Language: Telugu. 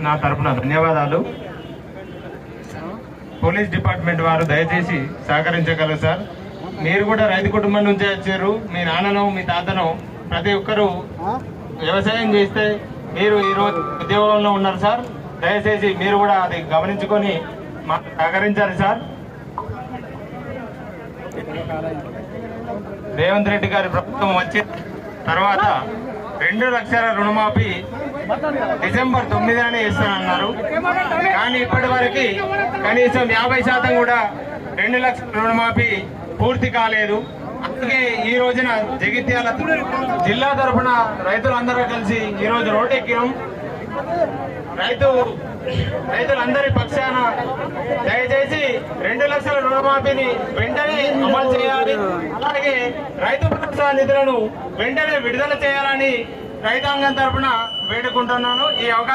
నా తరపున ధన్యవాదాలు. పోలీస్ డిపార్ట్మెంట్ వారు దయచేసి సహకరించగలరు సార్. మీరు కూడా రైతు కుటుంబం నుంచే వచ్చారు. మీ నాన్నను మీ తాతను ప్రతి ఒక్కరూ వ్యవసాయం చేస్తే మీరు ఈరోజు ఉద్యోగంలో ఉన్నారు సార్. దయచేసి మీరు కూడా అది గమనించుకొని మాకు సహకరించాలి సార్. రేవంత్ రెడ్డి గారి ప్రభుత్వం వచ్చిన తర్వాత 2 లక్షల రుణమాఫీ డిసెంబర్ 9నే ఇస్తానన్నారు. కానీ ఇప్పటి వరకు కనీసం 50% కూడా 2 లక్షల రుణమాఫీ పూర్తి కాలేదు. అందుకే ఈ రోజున జగిత్యాల జిల్లా తరఫున రైతులందరూ కలిసి ఈరోజు రోడ్డెక్కాం. రైతులందరి పక్షాన దయచేసి 2 లక్షల రుణమాఫీని వెంటనే అమలు చేయాలి. అలాగే రైతు భరోసా నిధులను వెంటనే విడుదల చేయాలని రైతాంగం తరఫున వేడుకుంటున్నాను. ఈ అవకాశం